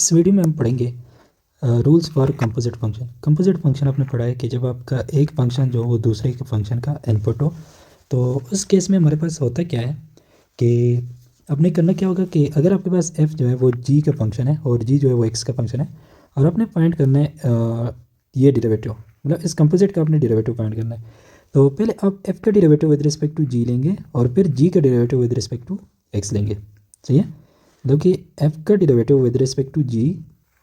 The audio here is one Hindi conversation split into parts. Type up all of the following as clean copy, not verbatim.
इस वीडियो में हम पढ़ेंगे rules for composite function. Composite function आपने पढ़ा है कि जब आपका एक फंक्शन जो वो दूसरे के फंक्शन का इनपुट हो, तो उस केस में हमारे पास होता क्या है कि आपने करना क्या होगा कि अगर आपके पास f जो है वो g का फंक्शन है और g जो है वो x का फंक्शन है, और आपने फाइंड करना है ये डेरिवेटिव, मतलब इस कंपोजिट का आपने डेरिवेटिव फाइंड करना है। तो पहले आप f का derivative with respect to g लेंगे और फिर g का derivative with respect to x लेंगे। सही है, मतलब कि f का derivative with respect to g,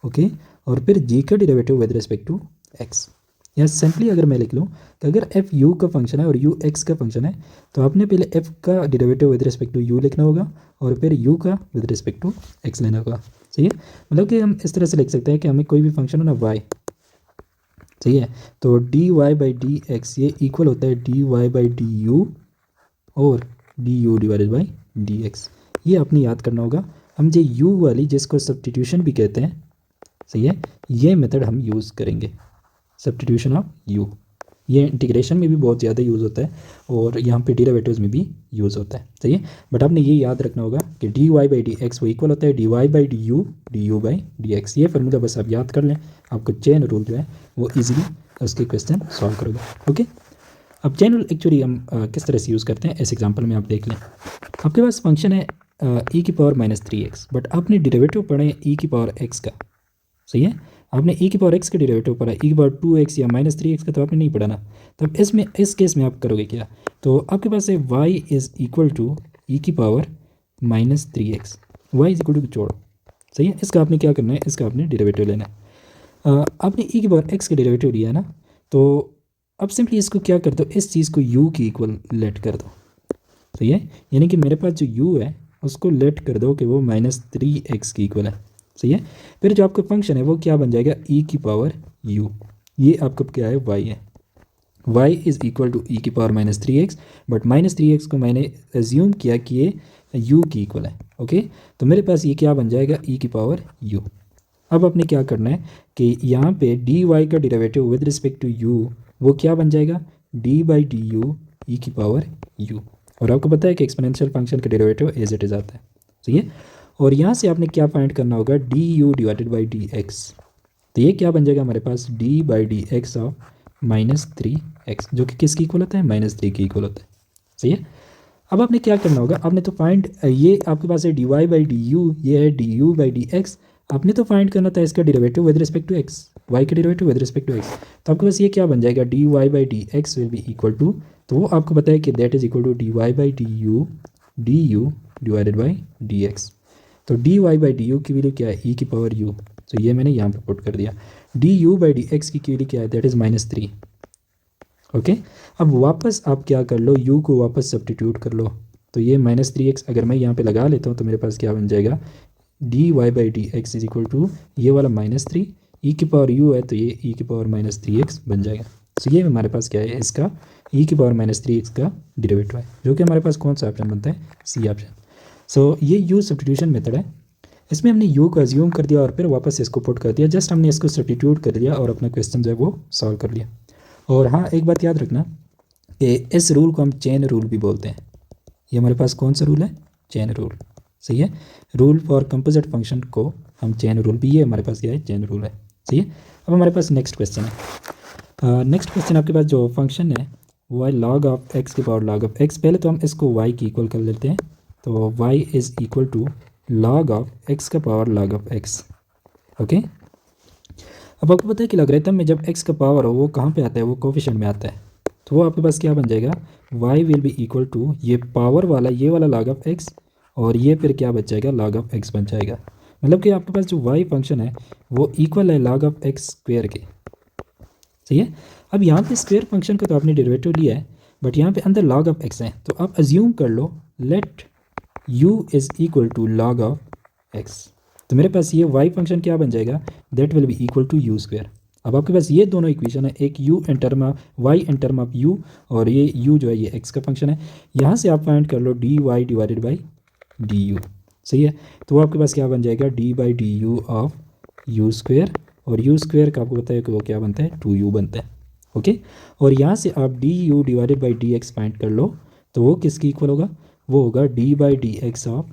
okay, और फिर g का derivative with respect to x। या सिंपली अगर मैं लिख लूँ कि अगर f u का फंक्शन है और u x का फंक्शन है, तो आपने पहले f का derivative with respect to u लिखना होगा और फिर u का विद रिस्पेक्ट टू x लेना होगा। सही है, मतलब कि हम इस तरह से लिख सकते हैं कि हमें कोई भी फंक्शन हो ना y, सही है, तो dy बाई डी एक्स ये इक्वल होता है dy बाई डी यू और D u divided by d x. ये आपने याद करना होगा। हम ये u वाली जिसको सब्स्टिट्यूशन भी कहते हैं, सही है, ये मेथड हम यूज़ करेंगे, सब्स्टिट्यूशन ऑफ u। ये इंटीग्रेशन में भी बहुत ज़्यादा यूज़ होता है और यहाँ पे डेरिवेटिव्स में भी यूज़ होता है। सही है, बट आपने ये याद रखना होगा कि d y by d x वो इक्वल होता है d y by d u by d x. ये फार्मूला बस आप याद कर लें, आपको चेन रूल जो है वो ईजिली उसके क्वेश्चन सॉल्व करोगे। ओके, अब चेन रूल एक्चुअली हम किस तरह से यूज़ करते हैं इस एग्जाम्पल में आप देख लें। आपके पास फंक्शन है ई की पावर -3x, बट आपने डेरिवेटिव पढ़े हैं ई की पावर x का। सही है, आपने ई की पावर x का डेरिवेटिव पढ़ा है, ई की पावर 2x या -3x का तो आपने नहीं पढ़ा ना। तब इसमें इस केस में आप करोगे क्या, तो आपके पास है y is equal to e की power -3x, y is equal to छोड़ो। सही है, इसका आपने क्या करना है, इसका आपने डेरिवेटिव लेना है। आपने ई की पावर x का डेरिवेटिव लिया है ना, तो अब सिंपली इसको क्या कर दो, इस चीज़ को u की इक्वल लेट कर दो। सही है, यानी कि मेरे पास जो u है उसको लेट कर दो कि वो -3x की इक्वल है। सही है, फिर जो आपका फंक्शन है वो क्या बन जाएगा, e की पावर u। ये आपका क्या है, y है। y is equal to e की पावर -3x, बट -3x को मैंने एज्यूम किया कि ये u की इक्वल है। ओके, तो मेरे पास ये क्या बन जाएगा, e की पावर u। अब आपने क्या करना है कि यहाँ पे dy का derivative with respect to u वो क्या बन जाएगा, d by d u e की पावर u। और आपको पता है कि एक्सपोनेंशियल फंक्शन का डेरिवेटिव एज इट इज़ आता है। सही है, और यहाँ से आपने क्या फाइंड करना होगा, D u divided by d x. तो ये क्या बन जाएगा हमारे पास, d by d x of -3x, जो कि किसकी इक्वल होता है, -3 की इक्वल होता है। सही है, अब आपने क्या करना होगा, आपने तो फाइंड, ये आपके पास है d y by d u, ये है d u by d x. आपने तो फाइंड करना था इसका derivative with respect to x, y का derivative with respect to x. तो आपके पास ये क्या बन जाएगा, d y by d x will be equal to, तो वो आपको पता है कि that is equal to d y by d u divided by d x. तो D y by d u की वैल्यू क्या है, ई की पावर यू, तो ये मैंने यहाँ पर पुट कर दिया। D u by d x की वैल्यू क्या है, दैट इज़ -3। ओके, अब वापस आप क्या कर लो, u को वापस सब्स्टिट्यूट कर लो, तो ये -3x अगर मैं यहाँ पे लगा लेता हूँ तो मेरे पास क्या बन जाएगा, d y by d x is equal to ये वाला -3, ई की पावर u है तो ये ई की पावर -3x बन जाएगा। तो ये हमारे पास क्या है, इसका ई की पावर -3x का डेरिवेटिव है, जो कि हमारे पास कौन सा ऑप्शन बनता है, सी ऑप्शन। सो ये u सब्स्टिट्यूशन मेथड है। इसमें हमने u को अज्यूम कर दिया और फिर वापस इसको पुट कर दिया, जस्ट हमने इसको सब्स्टिट्यूट कर दिया और अपना क्वेश्चन जो है वो सॉल्व कर लिया। और हाँ, एक बात याद रखना कि इस रूल को हम चेन रूल भी बोलते हैं। ये हमारे पास कौन सा रूल है, चेन रूल। सही है, रूल फॉर कंपोजिट फंक्शन को हम चेन रूल भी, ये हमारे पास क्या है, चेन रूल है। सही है, अब हमारे पास नेक्स्ट क्वेश्चन है। नेक्स्ट क्वेश्चन आपके पास जो फंक्शन है वो है लॉग ऑफ एक्स की पावर लॉग ऑफ एक्स। पहले तो हम इसको y की इक्वल कर लेते हैं, तो y is equal to log of x का power log of x. Okay, अब आपको पता है कि लॉगरिथम में जब x का पावर हो वो कहाँ पे आता है, वो कोफिशिएंट में आता है। तो वो आपके पास क्या बन जाएगा, y will be equal to ये पावर वाला, ये वाला log ऑफ x, और ये फिर क्या बच जाएगा, log ऑफ x बन जाएगा। मतलब कि आपके पास जो y फंक्शन है वो इक्वल है log ऑफ x स्क्वेयर के। सही है, अब यहाँ पे स्क्वेयर फंक्शन का तो आपने डेरिवेटिव लिया है, बट यहाँ पे अंदर log ऑफ x है, तो आप अज्यूम कर लो let u is equal to log of x। तो मेरे पास ये y फंक्शन क्या बन जाएगा, that will be equal to u square. अब आपके पास ये दोनों इक्वेशन है, एक u in term of y in term of u, और ये u जो है ये x का फंक्शन है। यहाँ से आप फाइंड कर लो d y divided by d u. सही है, तो वो आपके पास क्या बन जाएगा, d by d u of u square, और यू स्क्वेयर का आपको पता है कि वो क्या बनता है, 2u बनता है। ओके, और यहाँ से आप D u divided by d x find कर लो, तो वो किसकी इक्वल होगा, वो होगा D by d x of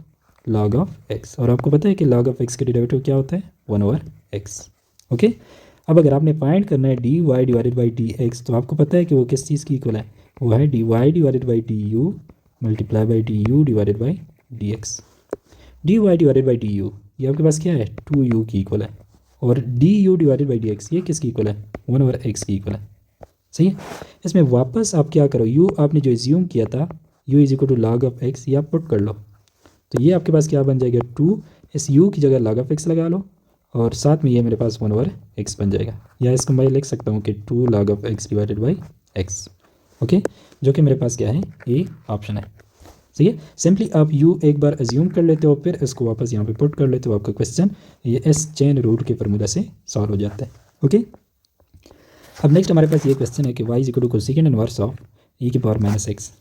log of x, और आपको पता है कि log ऑफ एक्स का डेरिवेटिव क्या होता है 1/x। ओके, अब अगर आपने फाइंड करना है dy divided by d x, तो आपको पता है कि वो किस चीज़ की इक्वल है, वो है dy divided by d you multiply by d u divided by d x. dy divided by d u ये आपके पास क्या है 2u की इक्वल है, और du divided by d x ये किसकी इक्वल है 1/x की इक्वल है। सही है, इसमें वापस आप क्या करो, u आपने जो एज्यूम किया था u is equal to log of x, ये आप पुट कर लो, तो ये आपके पास क्या बन जाएगा 2, इस u की जगह log ऑफ x लगा लो, और साथ में ये मेरे पास 1/x बन जाएगा, या इसको मैं लिख सकता हूँ कि 2 log of x divided by x। Okay, जो कि मेरे पास क्या है ये ऑप्शन है। सही है, सिंपली आप u एक बार एज्यूम कर लेते हो, फिर इसको वापस यहाँ पे पुट कर लेते हो, आपका क्वेश्चन ये इस चेन रूट के फॉर्मूला से सॉल्व हो जाता है। ओके, अब नेक्स्ट हमारे पास ये क्वेश्चन है कि y is equal to cosecant inverse of e की पावर माइनस एक्स।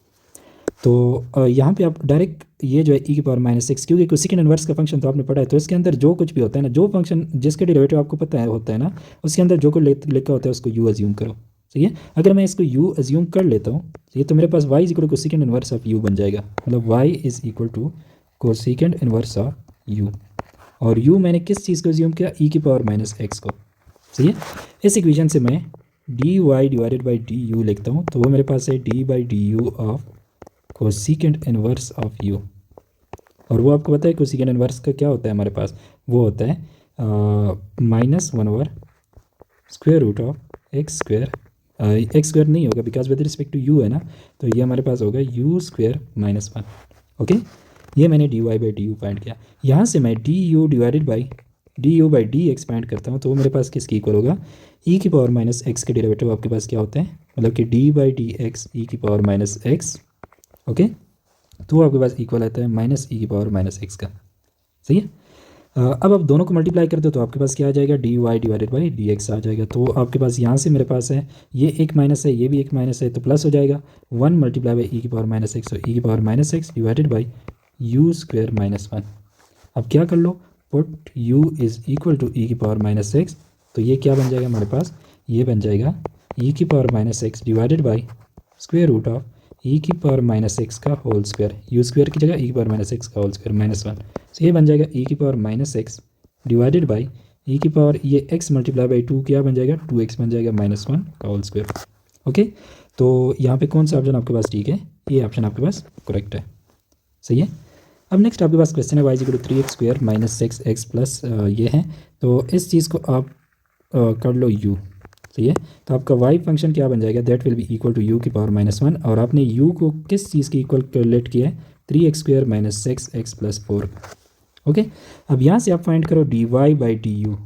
तो यहाँ पे आप डायरेक्ट ये जो है e की पावर माइनस एक्स, क्योंकि कोसेकेंड इनवर्स का फंक्शन तो आपने पढ़ा है, तो इसके अंदर जो कुछ भी होता है ना, जो फंक्शन जिसके डेरिवेटिव आपको पता है होता है ना, उसके अंदर जो कुछ लिखा होता है उसको u एज्यूम करो। सही है, अगर मैं इसको u एज्यूम कर लेता हूँ ये, तो मेरे पास y is equal to cosecant inverse of u बन जाएगा, मतलब y is equal to cosecant inverse of u, और u मैंने किस चीज़ को एज्यूम किया e की पावर माइनस एक्स को। सही है, इस इक्वेशन से मैं dy divided by d you लिखता हूँ, तो वो मेरे पास है d by d u of cosecant inverse of u, और वो आपको पता है कोसेकेंड इनवर्स का क्या होता है हमारे पास, वो होता है -1/√x²। x² नहीं होगा because with respect to u है ना, तो ये हमारे पास होगा u² माइनस 1। ओके, ये मैंने dy by d you find किया, यहाँ से मैं du divided by du by d x find करता हूँ, तो वो मेरे पास किसकी इक्वल होगा e की पावर माइनस एक्स के डेरिवेटिव आपके पास क्या होते हैं, मतलब कि d by d x e की पावर माइनस एक्स। ओके, तो आपके पास इक्वल आता है माइनस ई की पावर माइनस एक्स का। सही है, अब आप दोनों को मल्टीप्लाई कर दो तो आपके पास क्या आ जाएगा dy divided by d x आ जाएगा, तो आपके पास यहाँ से मेरे पास है ये एक माइनस है, ये भी एक माइनस है, तो प्लस हो जाएगा 1 मल्टीप्लाई बाई ई की पावर माइनस एक्स, ई की power minus x divided by u² minus 1। अब क्या कर लो, put u is equal to e की पावर माइनस एक्स, तो ये क्या बन जाएगा हमारे पास, ये बन जाएगा ई की power minus x divided by square root of e की पावर माइनस एक्स का होल स्क्वायर, यू स्क्वायर की जगह ई की पावर माइनस एक्स का होल स्क्वायर माइनस 1, तो ये बन जाएगा ई की power minus x divided by e की पावर ये एक्स मल्टीप्लाई बाई 2 क्या बन जाएगा 2x बन जाएगा -1 का होल स्क्वायर। ओके, तो यहाँ पे कौन सा ऑप्शन आपके पास ठीक है, ये ऑप्शन आपके पास करेक्ट है। सही है, अब नेक्स्ट आपके पास क्वेश्चन है y is equal to 3x² minus 6x plus ये है, तो इस चीज़ को आप कर लो u। सही है, तो आपका y फंक्शन क्या बन जाएगा, that will be equal to u की पावर -1, और आपने u को किस चीज़ की इक्वल कैलकुलेट किया है 3x² minus 6x plus 4। Okay, अब यहाँ से आप फाइंड करो dy बाई डी यू,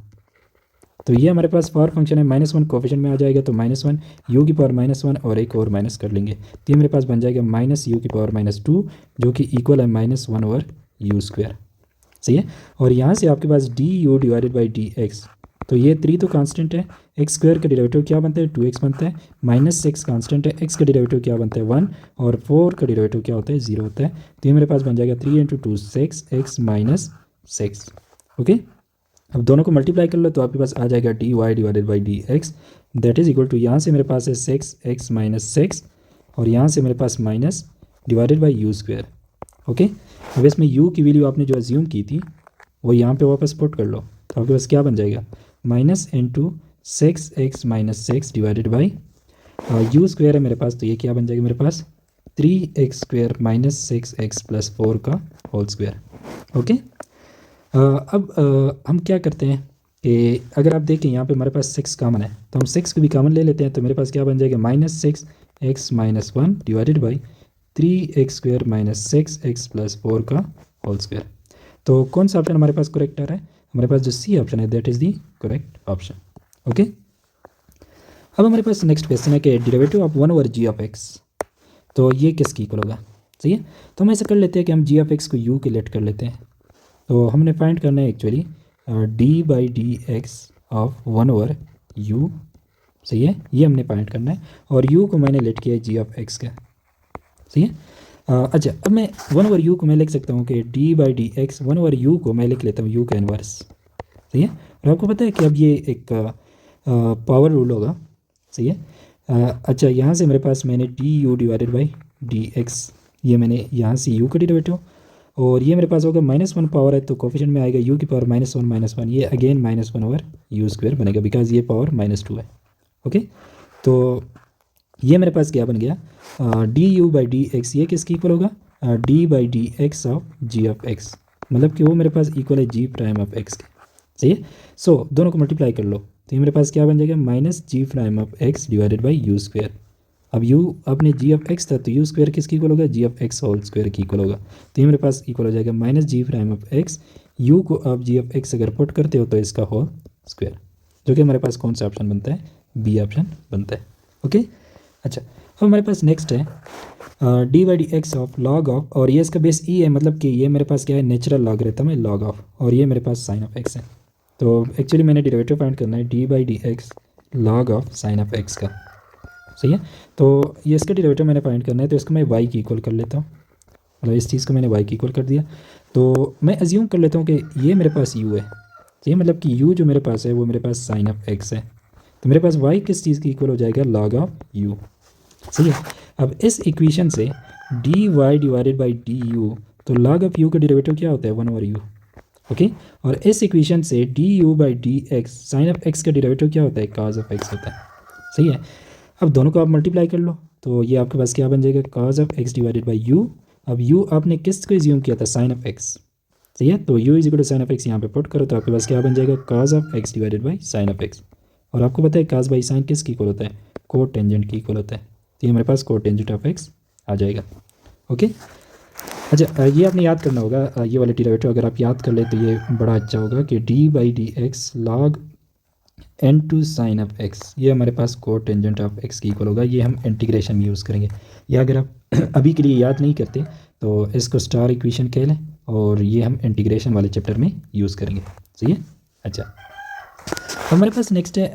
तो ये हमारे पास पावर फंक्शन है -1 कोफिशिएंट में आ जाएगा, तो -1 u की पावर -1 और एक और माइनस कर लेंगे, तो ये मेरे पास बन जाएगा -u की पावर -2 जो कि इक्वल है -1/u²। सही है, और यहाँ से आपके पास du divided by d x, तो ये 3 तो कांस्टेंट है, x² का डेरिवेटिव क्या बनता है 2x बनता है, -6 कांस्टेंट है, x का डेरिवेटिव क्या बनता है 1, और 4 का डेरिवेटिव क्या होता है 0 होता है, तो ये मेरे पास बन जाएगा 3 × 2 6x माइनस 6। ओके, अब दोनों को मल्टीप्लाई कर लो तो आपके पास आ जाएगा dy divided by d x, that is equal to यहाँ से मेरे पास है 6x माइनस 6, और यहाँ से मेरे पास minus divided by u²। Okay, अब इसमें u की वैल्यू आपने जो एज्यूम की थी वो यहाँ पे वापस पुट कर लो, तो आपके पास क्या बन जाएगा -6x minus 6 divided by u² है मेरे पास, तो ये क्या बन जाएगा मेरे पास 3x² माइनस 6x प्लस 4 का होल स्क्वायर। ओके, अब हम क्या करते हैं कि अगर आप देखें यहाँ पे हमारे पास 6 कॉमन है, तो हम 6 को भी कॉमन ले लेते हैं, तो मेरे पास क्या बन जाएगा -6x minus 1 divided by 3x² minus 6x plus 4 का होल स्क्वायर। तो कौन सा ऑप्शन हमारे पास करेक्ट आ रहा है, हमारे पास जो सी ऑप्शन है that is the correct option. Okay, अब हमारे पास नेक्स्ट क्वेश्चन है कि derivative of 1/g of x, तो ये किसकी इक्वल होगा। सही है, तो हम ऐसा कर लेते हैं कि हम g ऑफ x को u के लेट कर लेते हैं, तो हमने फाइंड करना है actually d by d x of 1/u। सही है, ये हमने फाइंड करना है, और u को मैंने लेट किया है g ऑफ x का। सही है, अच्छा, अब मैं 1/u को मैं लिख सकता हूँ कि d by d x 1/u को मैं लिख लेता हूँ u का इन्वर्स। सही है, और आपको पता है कि अब ये एक पावर रूल होगा। सही है, अच्छा, यहाँ से मेरे पास मैंने du divided by d x, ये मैंने यहाँ से u का डेरिवेटिव, और ये मेरे पास होगा -1 पावर है तो कोफिशिएंट में आएगा u की पावर -1 ये अगेन -1 ओवर u स्क्वायर बनेगा बिकॉज ये पावर -2 है। ओके, तो ये मेरे पास क्या बन गया du/dx, ये किसकी इक्वल होगा d/dx of g of x, मतलब कि वो मेरे पास इक्वल है g प्राइम ऑफ x के। सही है, सो दोनों को मल्टीप्लाई कर लो तो ये मेरे पास क्या बन जाएगा -g prime of x divided by u square. अब u अपने g ऑफ x था तो u स्क्वायर किसकी इक्वल होगा g of x whole square की इक्वल होगा, तो ये मेरे पास इक्वल हो जाएगा -g prime of x, u को आप g ऑफ x अगर पुट करते हो तो इसका होल स्क्वायर, जो कि हमारे पास कौन सा ऑप्शन बनता है, बी ऑप्शन बनता है। ओके, अच्छा अब हमारे पास नेक्स्ट है d/dx ऑफ लॉग ऑफ, और ये इसका बेस e है, मतलब कि ये मेरे पास क्या है नेचुरल लॉगरिथम है लॉग ऑफ, और ये मेरे पास साइन ऑफ x है। तो एक्चुअली मैंने डेरिवेटिव फाइंड करना है d/dx log of sine of x का। सही है, तो ये इसका डेरिवेटिव मैंने फाइंड करना है, तो इसको मैं y की इक्वल कर लेता हूँ, मतलब इस चीज़ को मैंने y की इक्वल कर दिया। तो मैं अज्यूम कर लेता हूँ कि ये मेरे पास u है, सही है, मतलब कि u जो मेरे पास है वो मेरे पास साइन ऑफ x है, तो मेरे पास y किस चीज़ की इक्वल हो जाएगा लॉग ऑफ u। सही है, अब इस इक्वेशन से dy डिवाइडेड बाई du, तो लॉग ऑफ u का डेरिवेटिव क्या होता है 1 ओवर u। ओके, और इस इक्वेशन से du/dx साइन ऑफ x का डेरिवेटिव क्या होता है cos ऑफ x होता है। सही है, अब दोनों को आप मल्टीप्लाई कर लो तो ये आपके पास क्या बन जाएगा cos of x divided by u। अब u आपने किस को एज्यूम किया था साइन ऑफ x, सही है, तो u is equal to sine of x यहाँ पे पुट करो तो आपके पास क्या बन जाएगा cos of x divided by sine of x, और आपको पता है cos बाई साइन किसकी इक्वल होता है कोट टेंजेंट की इक्वल होता है, तो ये हमारे पास कोट टेंजेंट ऑफ x आ जाएगा। ओके, अच्छा ये आपने याद करना होगा, ये वाले डेरिवेटिव अगर आप याद कर ले तो ये बड़ा अच्छा होगा कि d/dx log n2 sign of x, ये हमारे पास कोट टेंजेंट ऑफ x की इक्वल होगा, ये हम इंटीग्रेशन में यूज़ करेंगे। या अगर आप अभी के लिए याद नहीं करते तो इसको स्टार इक्वेशन कह लें, और ये हम इंटीग्रेशन वाले चैप्टर में यूज़ करेंगे। सही है, अच्छा हमारे पास नेक्स्ट है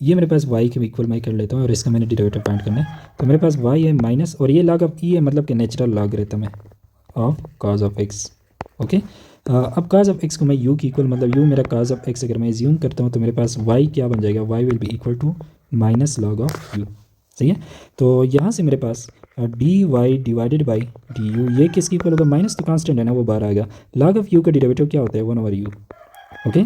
ये मेरे पास y के इक्वल मैं कर लेता हूँ, और इसका मैंने डेरिवेटिव फाइंड करना है, तो मेरे पास y है माइनस, और ये log ऑफ e है, मतलब कि नेचुरल लॉगरिथम है of cos of x। Okay, अब cos ऑफ x को मैं u की इक्वल, मतलब u मेरा cos ऑफ x अगर मैं एज्यूम करता हूँ तो मेरे पास y क्या बन जाएगा y will be equal to minus log of u। सही है, तो यहाँ से मेरे पास dy डिवाइडेड बाई du, ये किसकी इक्वल होगा माइनस तो कांस्टेंट है ना वो बाहर आएगा, log ऑफ u का डेरिवेटिव क्या होता है 1 ओवर u। ओके,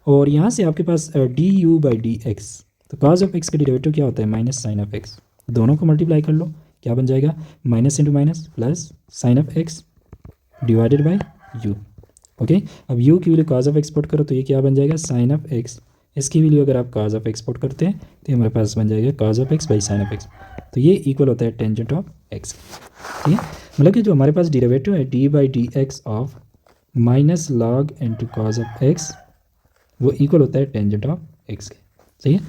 और यहाँ से आपके पास du/dx, तो cos ऑफ x का डेरिवेटिव क्या होता है माइनस साइन ऑफ x, दोनों को मल्टीप्लाई कर लो क्या बन जाएगा minus into minus plus sign of x divided by u। Okay, अब u की value cos of x put करो तो ये क्या बन जाएगा साइन ऑफ x, इसकी वैल्यू अगर आप cos ऑफ x पुट करते हैं तो ये हमारे पास बन जाएगा cos of x by sine of x, तो ये इक्वल होता है टेंजेंट ऑफ x। ठीक है, मतलब कि जो हमारे पास डेरिवेटिव है d/dx of minus log into cos of x वो इक्वल होता है टेंजेंट ऑफ x के। सही है,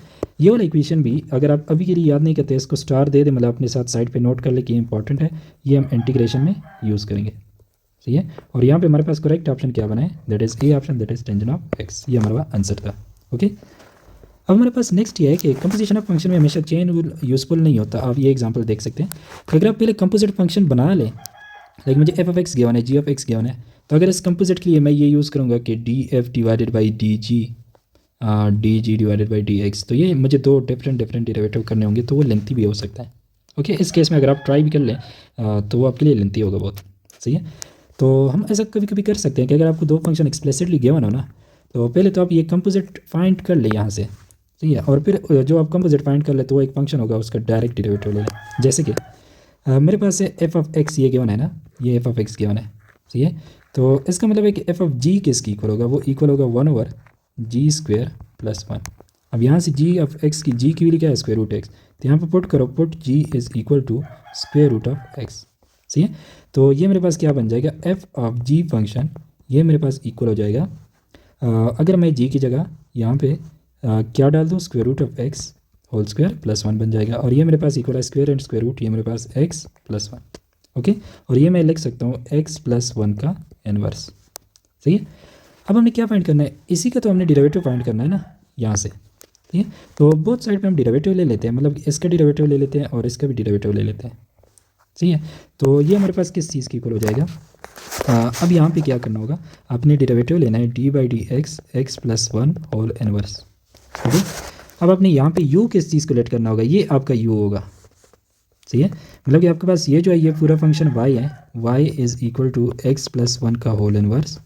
ये वाला इक्वेशन भी अगर आप अभी के लिए याद नहीं करते इसको स्टार दे दे, मतलब अपने साथ साइड पे नोट कर ले कि इंपॉर्टेंट है, ये हम इंटीग्रेशन में यूज़ करेंगे। सही है, और यहाँ पे हमारे पास करेक्ट ऑप्शन क्या बना है that is A option, that is tangent of x, ये हमारा आंसर था। ओके, अब हमारे पास नेक्स्ट ये है कि कंपोजिशन ऑफ फंक्शन में हमेशा चेन रूल यूज़फुल नहीं होता। आप ये एग्जांपल देख सकते हैं कि अगर आप पहले कंपोजिट फंक्शन बना लें, लाइक मुझे f ऑफ x गिवन है g ऑफ x गिवन है, तो अगर इस कंपोजिट के लिए मैं ये यूज़ करूँगा कि df divided by dg divided by dx, तो ये मुझे दो डिफरेंट डेरिवेटिव करने होंगे, तो वो लेंथी भी हो सकता है। ओके, इस केस में अगर आप ट्राई भी कर लें तो वो आपके लिए लेंथी होगा बहुत। सही है, तो हम ऐसा कभी कभी कर सकते हैं कि अगर आपको दो फंक्शन एक्सप्लिसिटली गिवन हो ना, तो पहले तो आप ये कंपोजिट फाइंड कर ले यहाँ से। सही है, और फिर जो आप कंपोजिट फाइंड कर ले तो वो एक फंक्शन होगा उसका डायरेक्ट डेरिवेटिव ले लें। जैसे कि मेरे पास है f ऑफ x ये गिवन है ना, ये f ऑफ x गिवन है। सही है, तो इसका मतलब है कि f ऑफ g किसकी इक्वल होगा, वो इक्वल होगा 1 ओवर g स्क्वेयर प्लस 1। अब यहाँ से g ऑफ x की g की वैल्यू क्या है स्क्वेयर रूट x, तो यहाँ पर पुट करो put g is equal to square root of x। सही है, तो ये मेरे पास क्या बन जाएगा f ऑफ g फंक्शन, ये मेरे पास इक्वल हो जाएगा अगर मैं g की जगह यहाँ पे क्या डाल दूँ square root of x whole square plus 1 बन जाएगा, और ये मेरे पास इक्वल है स्क्वायर एंड स्क्वायर रूट, ये मेरे पास x प्लस 1। ओके, और ये मैं लिख सकता हूँ x प्लस 1 का इनवर्स। सही है, अब हमने क्या फाइंड करना है, इसी का तो हमने डेरिवेटिव फाइंड करना है ना यहाँ से। ठीक है, तो बोथ साइड पे हम डेरिवेटिव ले लेते हैं, मतलब इसका डेरिवेटिव ले लेते हैं और इसका भी डेरिवेटिव ले लेते हैं। सही है, तो ये हमारे पास किस चीज़ की इक्वल हो जाएगा, अब यहाँ पे क्या करना होगा, आपने डेरिवेटिव लेना है d/dx x plus 1 whole inverse. ठीक है, अब आपने यहाँ पे u किस चीज़ को लेट करना होगा, ये आपका u होगा। सही है, मतलब कि आपके पास ये जो है ये पूरा फंक्शन y है, y is equal to x plus one का होल इनवर्स,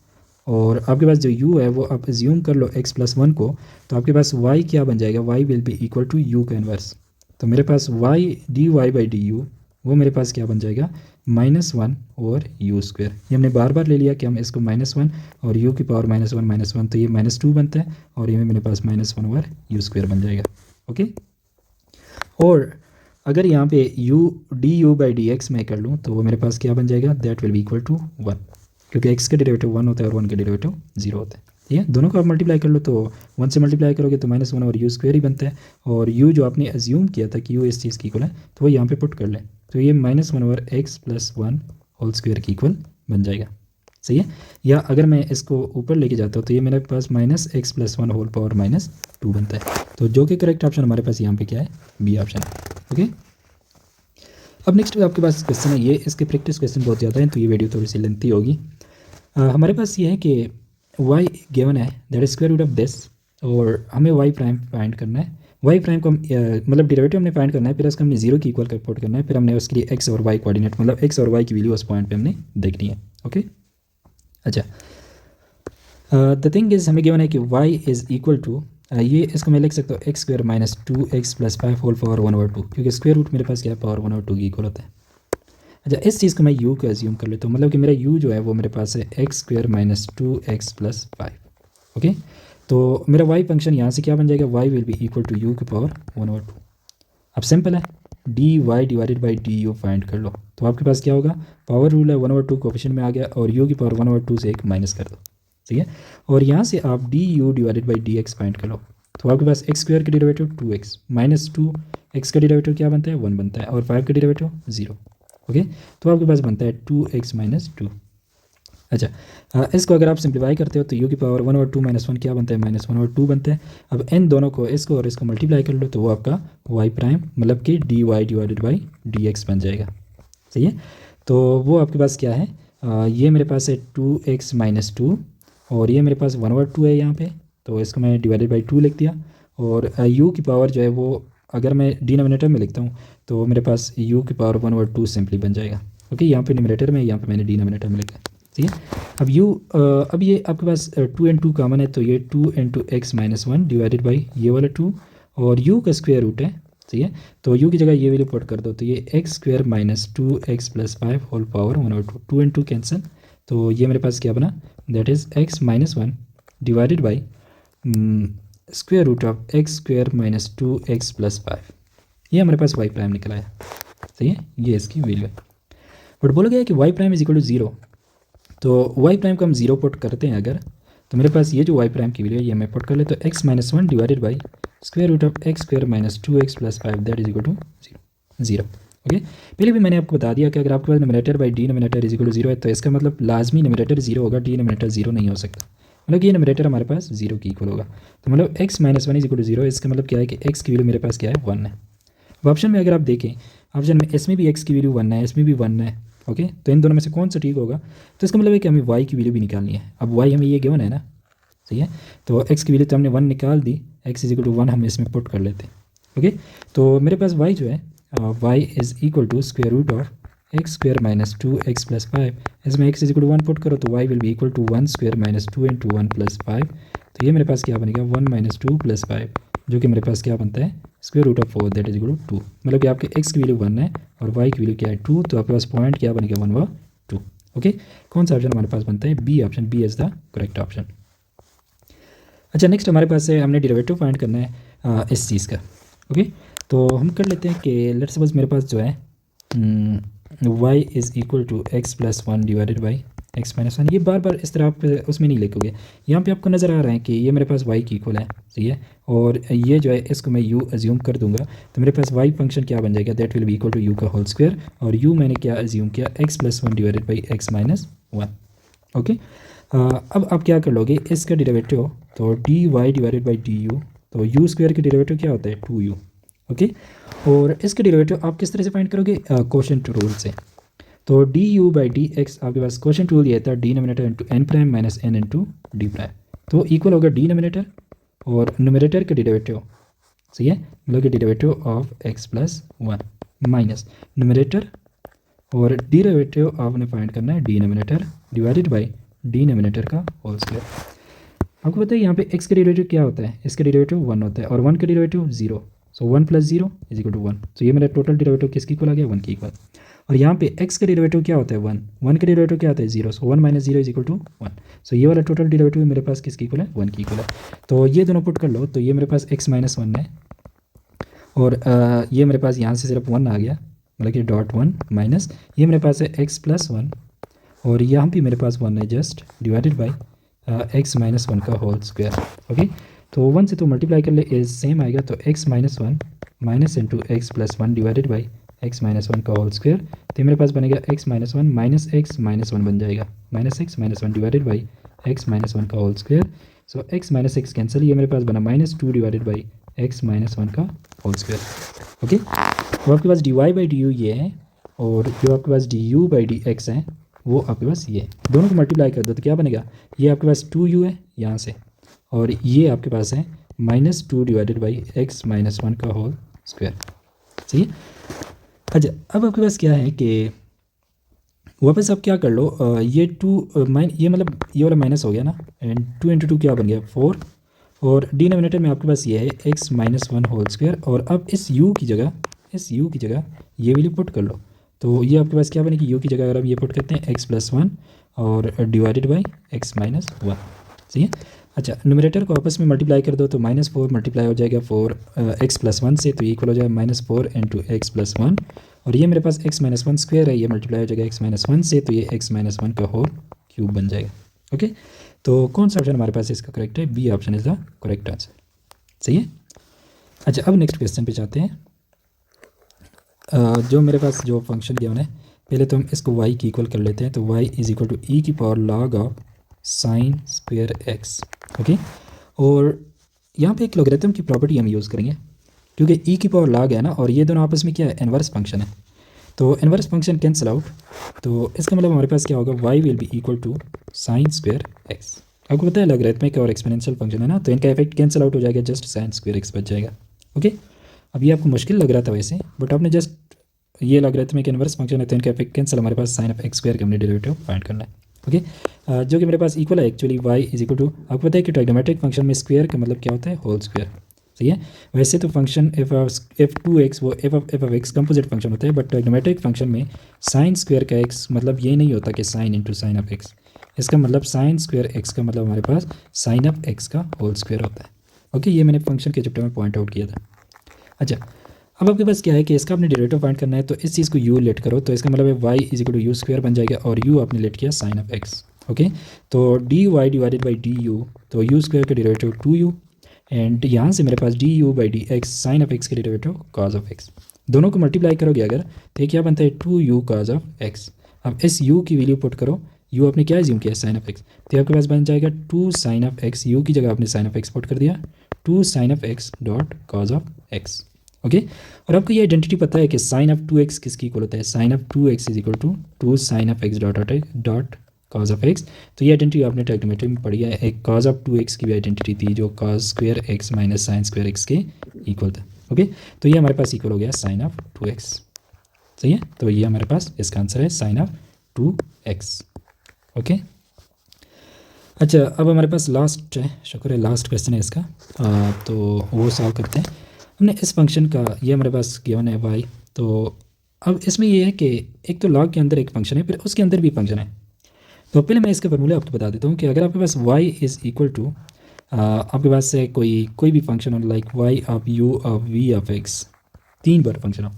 और आपके पास जो u है वो आप एज्यूम कर लो x प्लस वन को, तो आपके पास y क्या बन जाएगा, y will be equal to u का इनवर्स। तो मेरे पास y dy by d u वो मेरे पास क्या बन जाएगा, -1 और u स्क्वेयर। ये हमने बार बार ले लिया कि हम इसको -1 और u की पावर -1 तो ये -2 बनता है, और ये मेरे पास -1 ओवर u स्क्वेयर बन जाएगा। ओके, और अगर यहाँ पे u du by d x मैं कर लूँ तो वो मेरे पास क्या बन जाएगा, that will be equal to 1, क्योंकि x का डेरिवेटिव 1 होता है और 1 का डेरिवेटिव 0 होता है। ठीक है, दोनों को आप मल्टीप्लाई कर लो तो 1 से मल्टीप्लाई करोगे तो -1 और u स्क्वेयर ही बनता है, और u जो आपने एज्यूम किया था कि u इस चीज़ की इक्वल है तो वो यहाँ पे पुट कर लें, तो ये -1 over x plus 1 whole square की इक्वल बन जाएगा। सही है, या अगर मैं इसको ऊपर लेके जाता हूँ तो ये मेरे पास -x प्लस 1 होल पावर -2 बनता है। तो जो कि करेक्ट ऑप्शन हमारे पास यहाँ पे क्या है, बी ऑप्शन है। ओके, अब नेक्स्ट आपके पास क्वेश्चन है, ये इसके प्रैक्टिस क्वेश्चन बहुत ज़्यादा हैं तो ये वीडियो थोड़ी सी लेंथी होगी। हमारे पास ये है कि y गिवन है that is square root of this, और हमें y प्राइम फाइंड करना है। y प्राइम को मतलब डेरिवेटिव हमने फाइंड करना है, फिर उसको हमने 0 की इक्वल पुट करना है, फिर हमने उसके लिए x और y कोऑर्डिनेट मतलब x और y की वैल्यू उस पॉइंट पे हमने देखनी है। ओके, अच्छा, द थिंग इज़ हमें गिवन है कि y इज़ इक्वल टू, ये इसको मैं लिख सकता हूँ x square minus 2x plus 5 whole power 1/2, क्योंकि स्क्वायर रूट मेरे पास क्या है, पावर 1/2 की इक्वल होता है। अच्छा, इस चीज़ को मैं u को एज्यूम कर लेता हूँ, मतलब कि मेरा u जो है वो मेरे पास है x square minus 2x plus 5। Okay, तो मेरा y फंक्शन यहाँ से क्या बन जाएगा, y will be equal to u की पावर 1/2। अब सिंपल है, dy divided by du find कर लो, तो आपके पास क्या होगा, पावर रूल है 1/2 कोफिशिएंट में आ गया, और u की पावर 1/2 से एक माइनस कर दो। ठीक है, और यहाँ से आप du divided by dx find कर लो, तो आपके पास एक्स स्क्वायर का डेरिवेटिव 2x माइनस 2x का डेरिवेटिव क्या बनता है, 1 बनता है, और 5 का डेरिवेटिव 0। ओके, तो आपके पास बनता है 2x माइनस 2। अच्छा, इसको अगर आप सिंप्लीफाई करते हो तो u की पावर 1/2 माइनस 1 क्या बनता है, -1/2 बनता है। अब इन दोनों को, इसको और इसको मल्टीप्लाई कर लो तो वो आपका y प्राइम मतलब कि dy डिवाइडेड बाई dx बन जाएगा। सही है, तो वो आपके पास क्या है, ये मेरे पास है 2x माइनस 2, और ये मेरे पास 1/2 है यहाँ पे, तो इसको मैं डिवाइडेड बाई 2 लिख दिया, और u की पावर जो है वो अगर मैं डिनोमिनेटर में लिखता हूँ तो मेरे पास u की पावर 1/2 सिंपली बन जाएगा। ओके, यहाँ पे न्यूमरेटर में, यहाँ पे मैंने डिनोमिनेटर में लिखा है। ठीक है, अब अब ये आपके पास 2 and 2 कॉमन है, तो ये 2 into x minus 1 divided by ये वाला 2, और u का स्क्वायर रूट है। सही है, तो u की जगह ये वैल्यू पुट कर दो, तो ये x square minus 2x plus 5 whole power 1/2, 2 and 2 cancel, तो ये मेरे पास क्या बना, that is x minus 1 divided by square root of x square minus 2x plus 5, ये हमारे पास y प्राइम निकला है। सही है, ये इसकी वैल्यू है, बट बोला गया है कि y prime is equal to 0, तो y प्राइम को हम 0 पुट करते हैं अगर, तो मेरे पास ये जो y प्राइम की वैल्यू है ये मैं पुट कर ले, तो x minus 1 divided by square root of x square minus 2x plus 5 that is equal to 0। Okay, पहले भी मैंने आपको बता दिया कि अगर आपके पास numerator by denominator is equal to 0 है तो इसका मतलब लाजमी न्यूमरेटर 0 होगा, डिनोमिनेटर 0 नहीं हो सकता, मतलब कि ये न्यूमरेटर हमारे पास 0 की इक्वल होगा, तो मतलब x minus 1 is equal to 0, इसका मतलब क्या है कि x की वैल्यू मेरे पास क्या है, 1 है। अब ऑप्शन में अगर आप देखें, ऑप्शन में इसमें भी x की वैल्यू 1 है, इसमें भी 1 है। ओके, तो इन दोनों में से कौन सा ठीक होगा, तो इसका मतलब है कि हमें y की वैल्यू भी निकालनी है। अब y हमें ये गिवन है ना, सही है, तो x की वैल्यू तो हमने 1 निकाल दी, x इज इक्वल टू 1 हम इसमें पुट कर लेते हैं। ओके, तो मेरे पास y जो है y is equal to square root of x square minus 2x plus 5, इसमें x is equal to 1 put करो तो y will be equal to 1 square minus 2 into 1 plus 5, तो ये मेरे पास क्या बनेगा, 1 माइनस 2 प्लस 5, जो कि मेरे पास क्या बनता है, square root of 4 that is equal to 2, मतलब कि आपके x की वैल्यू 1 है और y की वैल्यू क्या है 2, तो आपके पास पॉइंट क्या बनेगा, 1/2। ओके, कौन सा ऑप्शन हमारे पास बनता है, B option, B is the correct option. अच्छा, नेक्स्ट हमारे पास है, हमने डेरिवेटिव फाइंड करना है इस चीज़ का। ओके, तो हम कर लेते हैं कि लेट्स सपोज मेरे पास जो है y is equal to x plus 1 divided by x minus 1, ये बार बार इस तरह आप उसमें नहीं लिखोगे, यहाँ पे आपको नज़र आ रहा है कि ये मेरे पास y की इक्वल है। सही है, और ये जो है इसको मैं u एज्यूम कर दूंगा, तो मेरे पास y फंक्शन क्या बन जाएगा, that will be equal to u का होल स्क्वायर, और u मैंने क्या एज्यूम किया, x plus 1 divided by x minus 1। Okay, अब आप क्या कर लोगे, इसका डेरिवेटिव, तो dy डिवाइडेड बाई du, तो u स्क्वायर का डेरिवेटिव क्या होता है, 2u। ओके, और इसका डेरिवेटिव आप किस तरह से फाइंड करोगे, कोशेंट रूल से, तो du बाई डी एक्स आपके पास कोशेंट रूल ये था, denominator into N prime minus N into D prime, तो इक्वल होगा डिनोमिनेटर और न्यूमरेटर का डेरिवेटिव। सही है, मतलब कि derivative of x plus 1। Minus numerator और डेरिवेटिव आपने फाइंड करना है डिनोमिनेटर डिवाइडेड बाई डिनोमिनेटर का होल स्क्वायर। आपको पता है यहाँ पे x का डेरिवेटिव क्या होता है, इसका डेरिवेटिव 1 होता है और 1 का डेरिवेटिव 0, सो 1 + 0 = 1। तो ये मेरा टोटल डेरिवेटिव किसकी इक्वल आ गया, 1 की इक्वल। और यहाँ पे x का डेरिवेटिव क्या होता है 1, 1 का डेरिवेटिव क्या होता है 0, सो 1 - 0 = 1। सो ये वाला टोटल डेरिवेटिव मेरे पास किसकी इक्वल है, 1 की इक्वल है। तो ये दोनों पुट कर लो, तो ये मेरे पास x - 1 है और ये मेरे पास यहाँ से सिर्फ 1 आ गया, मतलब कि .1 माइनस ये मेरे पास है x + 1 और यहाँ भी मेरे पास 1 है जस्ट डिवाइडेड बाई x - 1 का होल स्क्वायर। ओके, तो 1 से तो मल्टीप्लाई कर ले, इज सेम आएगा, तो x - 1 minus into x + 1 divided by x - 1 का होल स्क्वायर। तो मेरे पास बनेगा x - 1 माइनस x - 1 बन जाएगा, minus x - 1 divided by x - 1 का होल स्क्वायर। सो x माइनस x कैंसिल, ये मेरे पास बना -2 डिवाइडेड बाई x - 1 का होल स्क्वायर। ओके, तो आपके पास dy/du ये है और जो आपके पास du/dx है वो आपके पास ये है। दोनों को मल्टीप्लाई कर दो तो क्या बनेगा, ये आपके पास 2u है यहाँ से और ये आपके पास है -2 डिवाइडेड बाई x - 1 का होल स्क्वायर। सही है। अच्छा, अब आपके पास क्या है कि वापस आप क्या कर लो, ये 2 ये मतलब ये वाला माइनस हो गया ना, एंड 2 × 2 क्या बन गया 4 और डिनोमिनेटर में आपके पास ये है x - 1 होल स्क्वायर। और अब इस u की जगह ये वैल्यू पुट कर लो, तो ये आपके पास क्या बनेगी, u की जगह अगर हम ये पुट करते हैं x + 1 और डिवाइडेड बाई x - 1। सही है। अच्छा, न्यूमरेटर को आपस में मल्टीप्लाई कर दो, तो -4 मल्टीप्लाई हो जाएगा 4 x + 1 से, तो ये इक्वल हो जाएगा -4 × x + 1 और ये मेरे पास x - 1 स्क्वायर है, ये मल्टीप्लाई हो जाएगा x - 1 से, तो ये x - 1 का होल क्यूब बन जाएगा। ओके, तो कौन सा ऑप्शन हमारे पास इसका करेक्ट है, B option is the correct answer. सही है। अच्छा, अब नेक्स्ट क्वेश्चन पे जाते हैं। जो मेरे पास जो फंक्शन गिवन है, पहले तो हम इसको y की इक्वल कर लेते हैं, तो y = e⁻log sin² x। Okay, और यहाँ पे एक लॉगरिथम की प्रॉपर्टी हम यूज़ करेंगे क्योंकि e⁻log है ना और ये दोनों आपस में क्या है, इन्वर्स फंक्शन है, तो इन्वर्स फंक्शन कैंसिल आउट, तो इसका मतलब हमारे पास क्या होगा, y will be equal to sin² x। आपको पता है लॉगरिथमिक और एक्सपोनेंशियल फंक्शन है ना, तो इनका इफेक्ट कैंसिल आउट हो जाएगा, जस्ट sin² x बच जाएगा। ओके, अब ये आपको मुश्किल लग रहा था वैसे, बट आपने जस्ट ये लॉगरिथमिक इन्वर्स फंक्शन है तो इनका इफेक्ट कैंसिल, हमारे पास sin² का हमने डेरिवेटिव फाइंड करना है। ओके, जो कि मेरे पास इक्वल है एक्चुअली y = आपको पता है कि ट्राइगोनोमेट्रिक फंक्शन में स्क्वायर का मतलब क्या होता है, होल स्क्वायर। सही है। वैसे तो फंक्शन f2x वो f(x) कंपोजिट फंक्शन होता है, बट ट्राइगोनोमेट्रिक फंक्शन में sin² का x मतलब ये नहीं होता कि sin × sin(x), इसका मतलब sin² x का मतलब हमारे पास sin(x) का होल स्क्वायर होता है। ओके, ये मैंने फंक्शन के चैप्टर में पॉइंट आउट किया था। अच्छा, अब आपके पास क्या है कि इसका आपने डेरिवेटिव फाइंड करना है, तो इस चीज़ को u लेट करो, तो इसका मतलब है y = u² बन जाएगा और u आपने लेट किया sin(x). ओके, तो dy डिवाइडेड बाई du, तो u² का डेरिवेटिव 2u एंड यहाँ से मेरे पास du/dx sin(x) के डेरिवेटिव cos(x), दोनों को मल्टीप्लाई करोगे अगर तो ये क्या बनता है 2u cos(x). अब इस u की वैल्यू पुट करो, u आपने क्या एज्यूम किया sin(x), तो आपके पास बन जाएगा 2 sin(x), u की जगह आपने sin(x) पुट कर दिया, 2 sin(x) cos(x). ओके, और आपको ये आइडेंटिटी पता है कि sin(2x) किसकी इक्वल होता है, sin(2x) = 2 sin(x) cos(x). तो ये आइडेंटिटी आपने ट्राइगोनोमेट्री में पढ़ी है, एक cos(2x) की भी आइडेंटिटी थी जो cos² x minus sin² x के इक्वल था। ओके, तो ये हमारे पास इक्वल हो गया sin(2x). सही है, तो ये हमारे पास इसका आंसर है sin(2x). ओके, अच्छा, अब हमारे पास लास्ट है, शुक्र है लास्ट क्वेश्चन है इसका, तो वो सॉल्व करते हैं। हमने इस फंक्शन का ये हमारे पास गिवन है y, तो अब इसमें ये है कि एक तो log के अंदर एक फंक्शन है, फिर उसके अंदर भी फंक्शन है। तो पहले मैं इसके फॉर्मूले आपको बता देता हूँ कि अगर आपके पास y = आपके पास से कोई भी फंक्शन हो, like y of u of v of x, 3 bar function हो।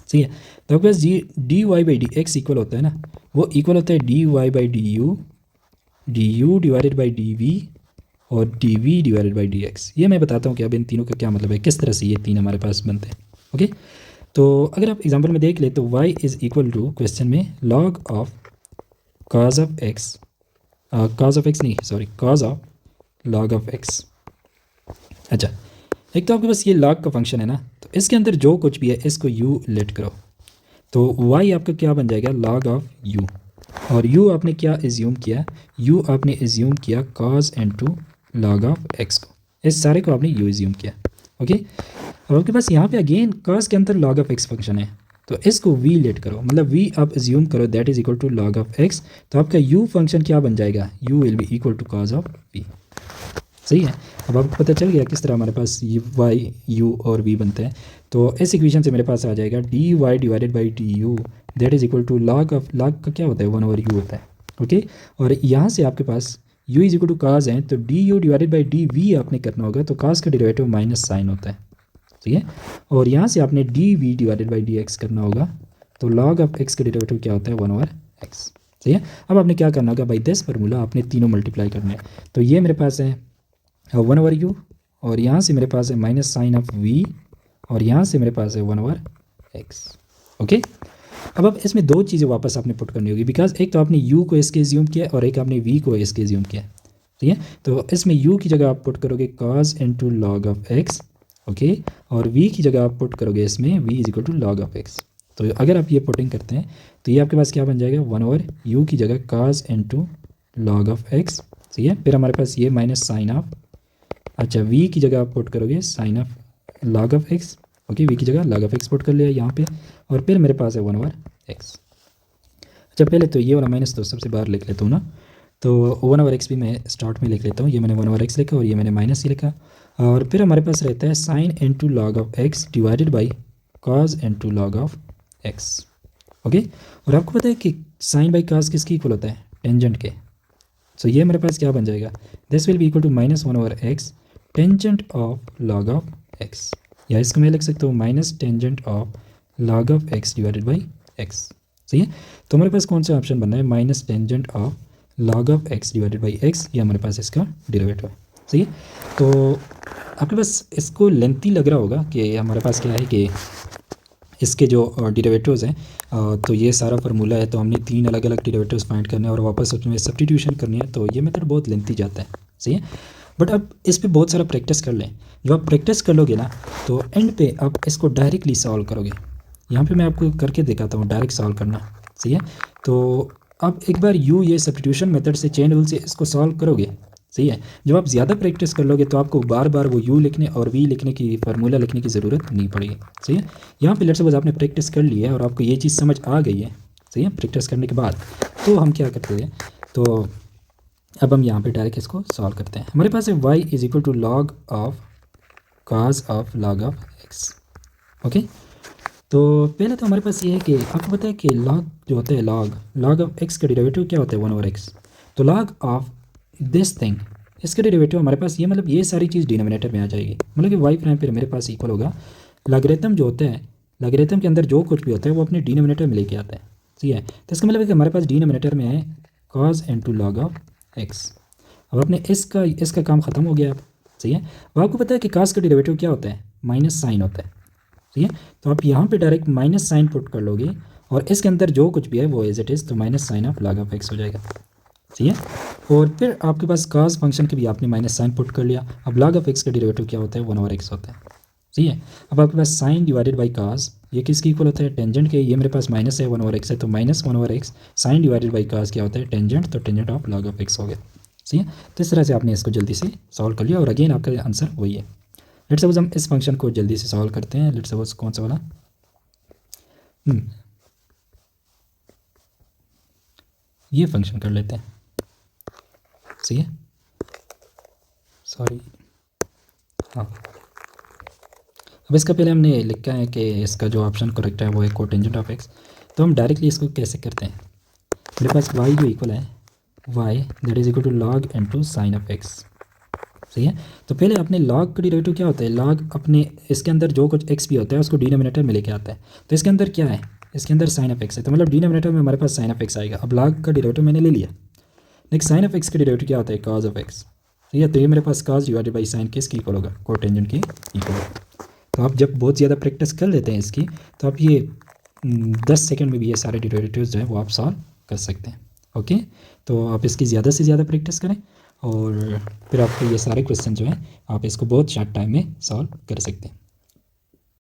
सही है, तो आपके पास dy/dx इक्वल होता है ना, वो इक्वल होता है dy/du डिवाइडेड बाई dv और dv डिवाइडेड बाई dx। ये मैं बताता हूँ कि अब इन तीनों का क्या मतलब है, किस तरह से ये तीन हमारे पास बनते हैं। ओके, तो अगर आप एग्जांपल में देख ले तो y = क्वेश्चन में log of cos of log of x। अच्छा, एक तो आपके पास ये log का फंक्शन है ना, तो इसके अंदर जो कुछ भी है इसको u लेट करो, तो y आपका क्या बन जाएगा log ऑफ u, और u आपने क्या एज्यूम किया, u आपने एज्यूम किया cos into log of x को, इस सारे को आपने u एज्यूम किया। ओके, अब आपके पास यहाँ पे अगेन cos के अंदर log ऑफ x फंक्शन है, तो इसको वी लेट करो, मतलब वी आप एज्यूम करो that is equal to log of x, तो आपका यू फंक्शन क्या बन जाएगा, u will be equal to cos of v. सही है। अब आपको पता चल गया किस तरह हमारे पास ये वाई यू और वी बनते हैं। तो इस इक्वेशन से मेरे पास आ जाएगा d y divided by d u that is equal to log of, log का क्या होता है 1/u होता है। ओके, और यहाँ से आपके पास u is equal to cos है, तो d u divided by d v आपने करना होगा, तो काज का डेरिवेटिव माइनस साइन होता है। ठीक है, और यहाँ से आपने d v divided by d x करना होगा, तो लॉग ऑफ एक्स का डेरिवेटिव क्या होता है 1/x। ठीक है, अब आपने क्या करना होगा बाई दिस फार्मूला आपने तीनों मल्टीप्लाई करने हैं। तो ये मेरे पास है 1/u, और यहाँ से मेरे पास है माइनस साइन ऑफ v, और यहाँ से मेरे पास है 1/x। ओके, अब इसमें दो चीज़ें वापस आपने पुट करनी होगी, बिकॉज एक तो आपने u को इसके एज्यूम किया और एक आपने v को इसके एज्यूम किया। ठीक है, तो इसमें u की जगह आप पुट करोगे cos into log of x। Okay, और v की जगह आप पुट करोगे इसमें v is equal to log of x। तो अगर आप ये पुटिंग करते हैं तो ये आपके पास क्या बन जाएगा 1/u की जगह cos into log of x। ठीक है, फिर हमारे पास ये माइनस साइन ऑफ, अच्छा v की जगह आप पुट करोगे sine of log of x। Okay, v की जगह लॉग ऑफ x पुट कर लिया यहाँ पे, और फिर मेरे पास है 1/x। अच्छा, पहले तो ये वाला माइनस तो सबसे बाहर लिख लेता हूँ ना, तो 1/x भी मैं स्टार्ट में लिख लेता हूँ। ये मैंने 1/x लिखा और ये मैंने माइनस ही लिखा, और फिर हमारे पास रहता है sine into log of x divided by cause into log of x। Okay, और आपको पता है कि साइन बाई कॉज किसकी इक्वल होता है, टेंजेंट के। सो ये मेरे पास क्या बन जाएगा, this will be equal to minus 1/x tangent of log of x, या इसको मैं लिख सकता हूँ minus tangent of log of x divided by x। सही है, तो हमारे पास कौन सा ऑप्शन बनना है, minus tangent of log of x divided by x, ये हमारे पास इसका डेरिवेटिव है। सही है, तो आपके पास इसको लेंथी लग रहा होगा कि हमारे पास क्या है कि इसके जो डेरिवेटिव्स हैं, तो ये सारा फार्मूला है, तो हमने 3 अलग अलग डेरिवेटिव्स फाइंड करने हैं और वापस उसमें सब्स्टिट्यूशन करनी है, तो ये मेथड बहुत लेंथी जाता है। सही है, बट अब इस पे बहुत सारा प्रैक्टिस कर लें। जब आप प्रैक्टिस कर लोगे ना तो एंड पे आप इसको डायरेक्टली सॉल्व करोगे। यहाँ पे मैं आपको करके दिखाता हूँ डायरेक्ट सॉल्व करना। सही है, तो आप एक बार ये सब्स्टिट्यूशन मेथड से चेन रूल से इसको सॉल्व करोगे। सही है, जब आप ज़्यादा प्रैक्टिस कर लोगे तो आपको बार बार वो u लिखने और v लिखने की फार्मूला लिखने की ज़रूरत नहीं पड़ेगी। सही है, यहाँ पे लेट्स सपोज आपने प्रैक्टिस कर ली है और आपको ये चीज़ समझ आ गई है। सही है, प्रैक्टिस करने के बाद तो हम क्या करते हैं, तो अब हम यहाँ पे डायरेक्ट इसको सॉल्व करते हैं। हमारे पास है y is equal to log of cos of log of x। Okay, तो पहले तो हमारे पास ये है कि आपको पता है कि लॉग जो होता है लॉग ऑफ x का डेरिवेटिव क्या होता है 1/x। तो लॉग ऑफ दिस थिंग, इसका डेरिवेटिव हमारे पास ये, मतलब ये सारी चीज़ डिनोमिनेटर में आ जाएगी, मतलब कि वाई प्राइम फिर मेरे पास इक्वल होगा लॉगरिथम जो होता है, लॉगरिथम के अंदर जो कुछ भी होता है वो अपने डिनोमिनेटर में लेके आता है। ठीक है, तो इसका मतलब है कि हमारे पास डिनोमिनेटर में है cause into log of x. अब आपने इसका काम ख़त्म हो गया। सही है, अब आपको पता है कि काज का डेरिवेटिव क्या होता है, माइनस साइन होता है। ठीक है, तो आप यहाँ पे डायरेक्ट माइनस साइन पुट कर लोगे और इसके अंदर जो कुछ भी है वो एज इट इज़, तो minus sine of log of x हो जाएगा। ठीक है, और फिर आपके पास काज फंक्शन के भी आपने माइनस साइन पुट कर लिया। अब लॉग ऑफ एक्स का डेरिवेटिव क्या होता है 1/x होता है। ठीक है, अब आपके पास साइन डिवाइडेड बाई काज, ये किसकी इक्वल होता है, टेंजेंट के। ये मेरे पास माइनस है 1/x है, तो minus 1/x sine divided by cos क्या होता है, टेंजेंट, तो tangent of log of x हो गया। ठीक है, तो इस तरह से आपने इसको जल्दी से सॉल्व कर लिया और अगेन आपका आंसर वही है। लेट्स सपोज हम इस फंक्शन को जल्दी से सॉल्व करते हैं। लेट्स सपोज कौन सा वाला, ये फंक्शन कर लेते हैं। सही है, सॉरी, हाँ, अब इसका पहले हमने लिखा है कि इसका जो ऑप्शन करेक्ट है वो है कोटेंजेंट ऑफ एक्स। तो हम डायरेक्टली इसको कैसे करते हैं, मेरे पास y जो इक्वल है y that is equal to log into sine of x. सही है, तो पहले अपने लॉग का डेरिवेटिव क्या होता है, लॉग अपने इसके अंदर जो कुछ x भी होता है उसको डिनोमिनेटर में लेके आता है। तो इसके अंदर क्या है, इसके अंदर साइन ऑफ एक्स है, तो मतलब डिनोमिनेटर में हमारे पास साइन ऑफ एक्स आएगा। अब लॉग का डेरिवेटिव मैंने ले लिया, नेक्स्ट साइन ऑफ एक्स का डेरिवेटिव क्या होता है, कॉज ऑफ एक्स। ठीक है, तो ये मेरे पास कॉज डिवाइडेड बाई साइन किसकी इक्वल होगा, कोटेंजेंट की इक्वल होगा। तो आप जब बहुत ज़्यादा प्रैक्टिस कर लेते हैं इसकी, तो आप ये 10 सेकंड में भी ये सारे डेरिवेटिव्स जो है वो आप सॉल्व कर सकते हैं। ओके, तो आप इसकी ज़्यादा से ज़्यादा प्रैक्टिस करें और फिर आपको ये सारे क्वेश्चन जो हैं आप इसको बहुत शॉर्ट टाइम में सॉल्व कर सकते हैं।